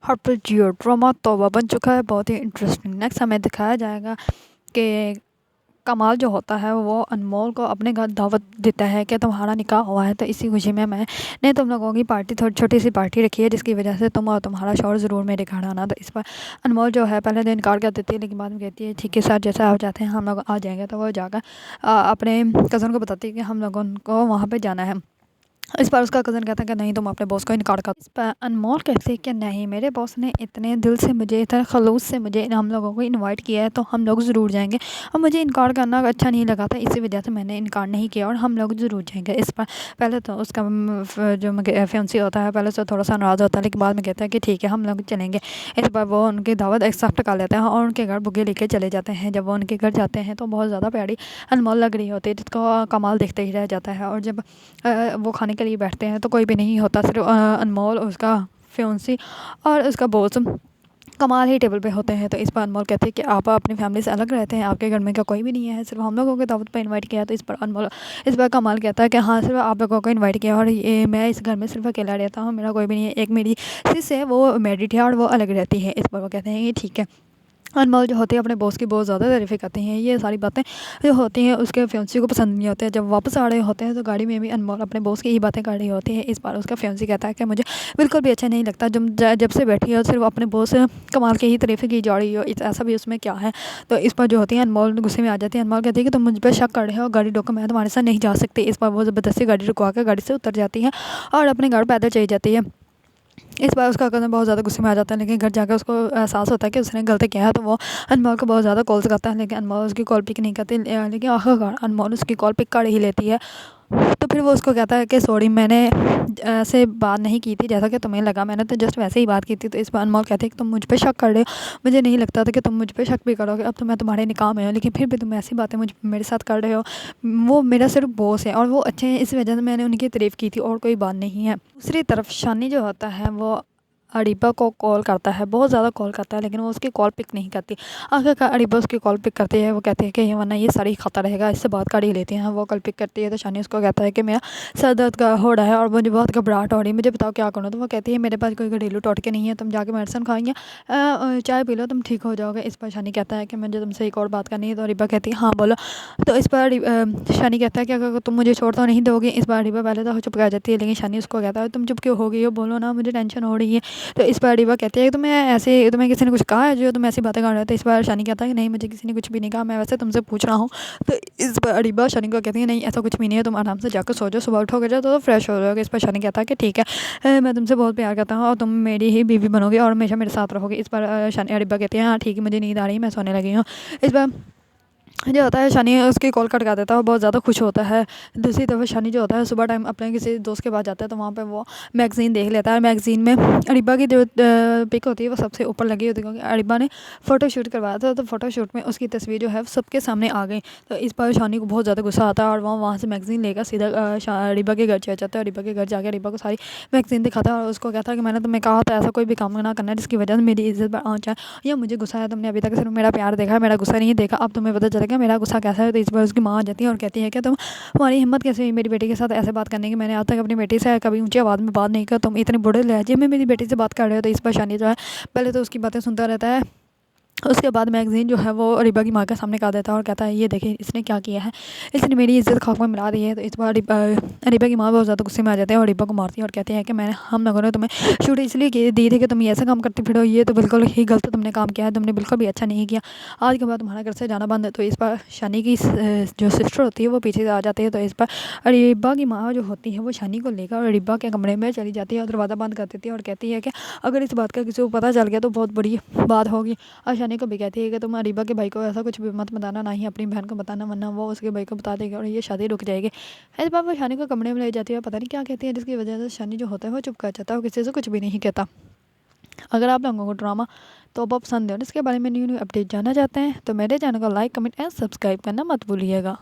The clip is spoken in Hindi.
हर्पल जियो ड्रामा तौबा बन चुका है बहुत ही इंटरेस्टिंग। नेक्स्ट हमें दिखाया जाएगा कि कमाल जो होता है वो अनमोल को अपने घर दावत देता है कि तुम्हारा निकाह हुआ है, तो इसी खुशी में मैंने तुम लोगों की पार्टी थोड़ी छोटी सी पार्टी रखी है जिसकी वजह से तुम और तुम्हारा शौहर ज़रूर मेरे घर आना। तो इस पर अनमोल जो है पहले तो इनकार कर देती है, लेकिन बाद में कहती है ठीक है सर, जैसे आप जाते हैं हम लोग आ जाएंगे। तो वो जाकर अपने कज़न को बताती है कि हम लोगों को वहाँ पर जाना है। इस पर उसका कज़न कहता है कि नहीं, तुम अपने बॉस को इनकार कर। इस पर अनमोल कहते हैं कि नहीं, मेरे बॉस ने इतने दिल से मुझे, इतने खलूस से मुझे हम लोगों को इनवाइट किया है तो हम लोग ज़रूर जाएंगे, और मुझे इनकार करना अच्छा नहीं लगा था, इसी वजह से मैंने इनकार नहीं किया और हम लोग ज़रूर जाएंगे। इस पर पहले तो उसका जो फियांसी होता है पहले से थोड़ा सा नाराज़ होता है, लेकिन बाद में कहता है कि ठीक है हम लोग चलेंगे। इस पर वो उनकी दावत एक्सेप्ट कर लेते हैं और उनके घर बुके लेके चले जाते हैं। जब वो उनके घर जाते हैं तो बहुत ज़्यादा प्यारी अनमोल लग रही होती है, जिसको कमाल देखते ही रह जाता है। और जब वो खाने के लिए बैठते हैं तो कोई भी नहीं होता, सिर्फ अनमोल, उसका फियांसी और उसका बॉस कमाल ही टेबल पे होते हैं। तो इस पर अनमोल कहते हैं कि आप अपनी फैमिली से अलग रहते हैं, आपके घर में क्या कोई भी नहीं है, सिर्फ हम लोगों को दावत पे इनवाइट किया। तो इस पर कमाल कहता है कि हाँ, सिर्फ आप लोगों को इनवाइट किया और ये मैं इस घर में सिर्फ अकेला रहता हूँ, मेरा कोई भी नहीं है। एक मेरी सिस है, वो मैरिड है और वो अलग रहती है। इस पर वो कहते हैं कि ठीक है। अनमोल जो होती है अपने बॉस की बहुत ज़्यादा तारीफ़ें करती हैं। ये सारी बातें जो होती हैं उसके फियांसी को पसंद नहीं होते हैं। जब वापस आ रहे होते हैं तो गाड़ी में भी अनमोल अपने बॉस की ही बातें कर रही होती है। इस बार उसका फियांसी कहता है कि मुझे बिल्कुल भी अच्छा नहीं लगता, जब से बैठी है सिर्फ अपने बॉस कमाल की ही तारीफ़ें की जा रही हो, ऐसा भी उसमें क्या है। तो इस पर जो होती है अनमोल गुस्से में आ जाती है। अनमोल कहती है कि तुम मुझ पर शक कर रहे हो, गाड़ी रोको, मैं तुम्हारे साथ नहीं जा सकती। इस पर वो ज़बरदस्ती गाड़ी रुकवा कर गाड़ी से उतर जाती है और अपने घर पैदल चली जाती है। इस बार उसका कज़न बहुत ज़्यादा गुस्से में आ जाता है, लेकिन घर जाकर उसको एहसास होता है कि उसने गलती किया है। तो वो अनमोल को बहुत ज़्यादा कॉल्स करता है, लेकिन अनमोल उसकी कॉल पिक नहीं करती। लेकिन आखिरकार अनमोल उसकी कॉल पिक कर ही लेती है। तो फिर वो उसको कहता है कि सॉरी, मैंने ऐसे बात नहीं की थी जैसा कि तुम्हें लगा, मैंने तो जस्ट वैसे ही बात की थी। तो इस पर अनमोल कहते हैं कि तुम मुझ पे शक कर रहे हो, मुझे नहीं लगता था कि तुम मुझ पे शक भी करोगे, अब तो मैं तुम्हारे निकाह में हूँ, लेकिन फिर भी तुम ऐसी बातें मेरे साथ कर रहे हो। वो मेरा सिर्फ बॉस है और वो अच्छे हैं, इस वजह से मैंने उनकी तारीफ़ की थी और कोई बात नहीं है। दूसरी तरफ शानी जो होता है वो अरीबा को कॉल करता है, बहुत ज़्यादा कॉल करता है, लेकिन वो उसकी कॉल पिक नहीं करती। आखिरकार अरीबा उसकी कॉल पिक करती है। वो कहती है कि ये वरना ये सारी खाता रहेगा, इससे बात कर ही लेते हैं। वो कॉल पिक करती है तो शानी उसको कहता है कि मेरा सर दर्द का हो रहा है और मुझे बहुत घबराहट हो रही है, मुझे बताओ क्या करूँ। तो वो कहती है मेरे पास कोई घरेलू टोटके नहीं है, तुम जाके मेडिसिन खाएंगे, चाय पी लो, तुम ठीक हो जाओगे। इस पर शानी कहता है कि मुझे तुमसे एक और बात करनी है। तो अरीबा कहती है हाँ बोलो। तो इस पर शानी कहता है कि अगर तुम मुझे छोड़ तो नहीं दोगे। इस बार अरीबा पहले तो चुप कर जाती है, लेकिन शानी उसको कहता है तुम चुप क्यों हो गई हो, बोलो ना, मुझे टेंशन हो रही है। तो इस पर अरीबा कहती है कि तुम्हें किसी ने कुछ कहा है जो तुम ऐसी बातें कर रहे हो। तो इस बार शानी कहता है कि नहीं, मुझे किसी ने कुछ भी नहीं कहा, मैं वैसे तुमसे पूछ रहा हूँ। तो इस बार अरीबा शानी को कहती है नहीं, ऐसा कुछ भी नहीं है, तुम आराम से जाकर सो जाओ, सुबह उठोगे जाओ तो फ्रेश हो जाओगे। इस पर शानी कहता है कि ठीक है, मैं तुमसे बहुत प्यार करता हूँ और तुम मेरी ही बीवी बनोगे और हमेशा मेरे साथ रहोगे। इस पर शानी अरीबा कहती है हाँ ठीक है, मुझे नींद आ रही है, मैं सोने लगी हूँ। इस बार जो होता है शानी उसकी कॉल कट कर देता है और बहुत ज़्यादा खुश होता है। दूसरी तरफ शानी जो होता है सुबह टाइम अपने किसी दोस्त के पास जाता है, तो वहाँ पे वो मैगज़ीन देख लेता है। मैगज़ीन में अरीबा की जो पिक होती है वो सबसे ऊपर लगी होती है, क्योंकि अरीबा ने फ़ोटो शूट करवाया था। तो फ़ोटो शूट में उसकी तस्वीर जो है सबके सामने आ गई। तो इस पर शानी को बहुत ज़्यादा गुस्सा आता है और वो वहाँ से मैगज़ीन लेकर सीधा अरीबा के घर चला जाता है। अरीबा के घर जाकर अरीबा को सारी मैगज़ीन दिखाता है और उसको कहता है कि मैंने तुम्हें कहा था ऐसा कोई भी काम ना करना जिसकी वजह से मेरी इज्जत पर आँच आए, या मुझे गुस्सा है, तुमने अभी तक सिर्फ मेरा प्यार देखा है, मेरा गुस्सा नहीं देखा, अब तुम्हें पता चलेगा मेरा गुस्सा कैसा है। तो इस बार उसकी माँ आ जाती है और कहती है कि तुम्हारी हिम्मत कैसे हुई मेरी बेटी के साथ ऐसे बात करने की, मैंने आज तक अपनी बेटी से कभी ऊंची आवाज़ में बात नहीं की, तुम इतने बुरे लहजे में मेरी बेटी से बात कर रहे हो। तो इस पर शानी जो है पहले तो उसकी बातें सुनता रहता है, उसके बाद मैगज़ीन जो है वो अरीबा की माँ के सामने कर देता है और कहता है ये देखिए इसने क्या किया है, इसने मेरी इज़्ज़त खाक में मिला दी है। तो इस बार अरीबा की माँ बहुत ज़्यादा गुस्से में आ जाती है और अरीबा को मारती है और कहती है कि मैंने हम लोगों ने तुम्हें छूट इसलिए दी थी कि तुम ये ऐसा काम करती फिरो, ये तो बिल्कुल ही गलत तुमने काम किया है, तुमने बिल्कुल भी अच्छा नहीं किया, आज के बाद तुम्हारा घर से जाना बंद है। तो इस पर शानी की जो सिस्टर होती है वो पीछे से आ जाती है। तो इस पर अरीबा की माँ जो होती है वो शानी को लेकर अरीबा के कमरे में चली जाती है और दरवाज़ा बंद कर देती है और कहती है कि अगर इस बात का किसी को पता चल गया तो बहुत बड़ी बात होगी। और शानी को भी कहती है कि तुम अरीबा के भाई को ऐसा कुछ भी मत बताना, ना ही अपनी बहन को बताना, वरना वो उसके भाई को बता देगा और ये शादी रुक जाएगी। इस बार वो शानी को कमरे में ले जाती है, पता नहीं क्या कहती है, जिसकी वजह से शानी जो होता है वो चुप कर जाता है और किसी से कुछ भी नहीं कहता। अगर आप लोगों को ड्रामा तो अब पसंद है और इसके बारे में न्यू न्यू अपडेट जानना चाहते हैं तो मेरे चैनल को लाइक, कमेंट एंड सब्सक्राइब करना मत भूलिएगा।